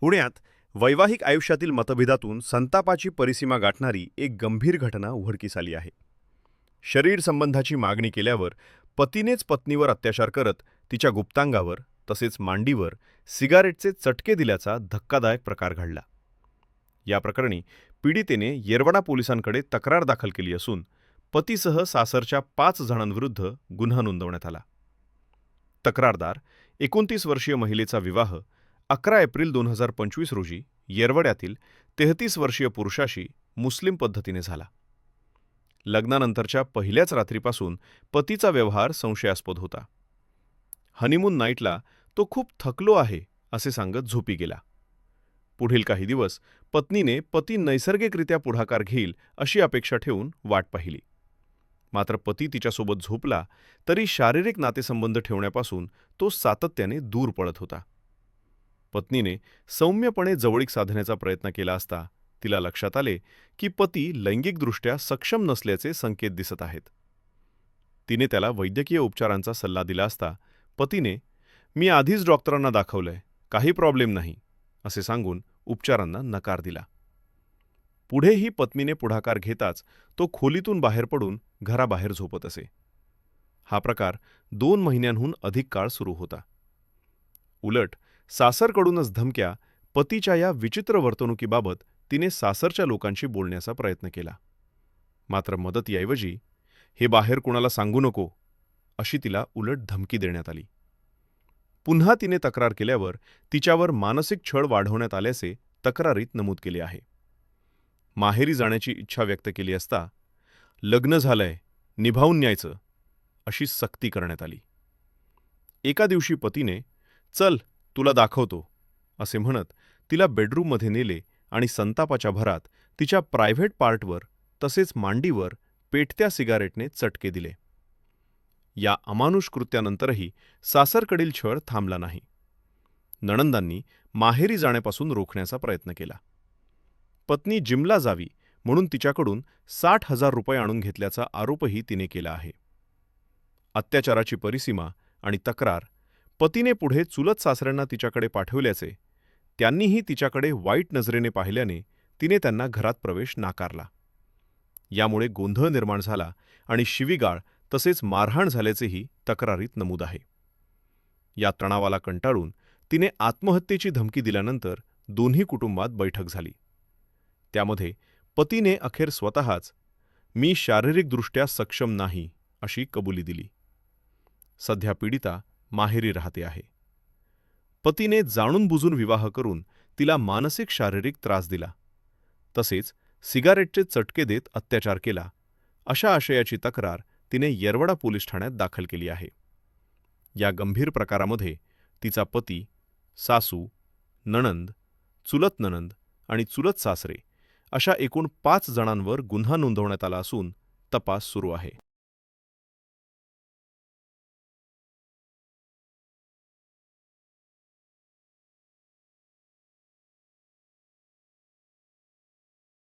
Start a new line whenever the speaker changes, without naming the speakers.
पुण्यात वैवाहिक आयुष्यातील मतभेदातून संतापाची परिसीमा गाठणारी एक गंभीर घटना उघडकीस आली आहे. शरीर संबंधाची मागणी केल्यावर पतीनेच पत्नीवर अत्याचार करत तिच्या गुप्तांगावर तसेच मांडीवर सिगारेटचे चटके दिल्याचा धक्कादायक प्रकार घडला. या प्रकरणी पीडितेने येरवडा पोलिसांकडे तक्रार दाखल केली असून पतीसह सासरच्या 5 जणांविरुद्ध गुन्हा नोंदवण्यात आला. तक्रारदार 29 वर्षीय महिलेचा विवाह 11 एप्रिल 2025 रोजी येरवड्यातील 33 वर्षीय पुरुषाशी मुस्लिम पद्धतीने झाला. लग्नानंतरच्या पहिल्याच रात्रीपासून पतीचा व्यवहार संशयास्पद होता. हनीमून नाईटला तो खूप थकलो आहे असे सांगत झोपी गेला. पुढील काही दिवस पत्नीने पती नैसर्गिकरित्या पुढाकार घेईल अशी अपेक्षा ठेवून वाट पाहिली. मात्र पती तिच्यासोबत झोपला तरी शारीरिक नातेसंबंध ठेवण्यापासून तो सातत्याने दूर पळत होता. पत्नीने सौम्यपणे जवळीक साधण्याचा प्रयत्न केला असता तिला लक्षात आले की पती लैंगिकदृष्ट्या सक्षम नसल्याचे संकेत दिसत आहेत. तिने त्याला वैद्यकीय उपचारांचा सल्ला दिला असता पतीने "मी आधीच डॉक्टरांना दाखवलंय, काही प्रॉब्लेम नाही" असे सांगून उपचारांना नकार दिला. पुढेही पत्नीने पुढाकार घेताच तो खोलीतून बाहेर पडून घराबाहेर झोपत असे. हा प्रकार 2 महिन्यांहून अधिक काळ सुरू होता. उलट सासरकडूनच धमक्या, पतीच्या या विचित्र वर्तणुकीबाबत तिने सासरच्या लोकांशी बोलण्याचा प्रयत्न केला. मात्र मदतीऐवजी "हे बाहेर कुणाला सांगू नको" अशी तिला उलट धमकी देण्यात आली. पुन्हा तिने तक्रार केल्यावर तिच्यावर मानसिक छळ वाढवण्यात आल्याचे तक्रारीत नमूद केले आहे. माहेरी जाण्याची इच्छा व्यक्त केली असता "लग्न झालंय, निभावून न्यायचं" अशी सक्ती करण्यात आली. एका दिवशी पतीने "चल तुला दाखवतो" असे म्हणत तिला बेडरूममध्ये नेले आणि संतापाच्या भरात तिच्या प्रायव्हेट पार्टवर तसेच मांडीवर पेटत्या सिगारेटने चटके दिले. या अमानुष कृत्यानंतरही सासरकडील छळ थांबला नाही. नणंदांनी माहेरी जाण्यापासून रोखण्याचा प्रयत्न केला. पत्नी जिमला जावी म्हणून तिच्याकडून 60,000 रुपये आणून घेतल्याचा आरोपही तिने केला आहे. अत्याचाराची परिसीमा आणि तक्रार, पतीने पुढे चुलत सासऱ्यांना तिच्याकडे पाठवल्याचे, त्यांनीही तिच्याकडे वाईट नजरेने पाहिल्याने तिने त्यांना घरात प्रवेश नाकारला. यामुळे गोंधळ निर्माण झाला आणि शिवीगाळ तसेच मारहाण झाल्याचेही तक्रारीत नमूद आहे. या तणावाला कंटाळून तिने आत्महत्येची धमकी दिल्यानंतर दोन्ही कुटुंबात बैठक झाली. त्यामध्ये पतीने अखेर स्वतःच "मी शारीरिकदृष्ट्या सक्षम नाही" अशी कबुली दिली. सध्या पीडिता माहेरी राहते आहे. पतीने जाणून बुजून विवाह करून तिला मानसिक शारीरिक त्रास दिला, तसेच सिगारेटचे चटके देत अत्याचार केला अशा आशयाची तक्रार तिने येरवडा पोलीस ठाण्यात दाखल केली आहे. या गंभीर प्रकारामध्ये तिचा पती, सासू, नणंद, चुलत नणंद आणि चुलत सासरे अशा एकूण 5 जणांवर गुन्हा नोंदवण्यात आला असून तपास सुरू आहे.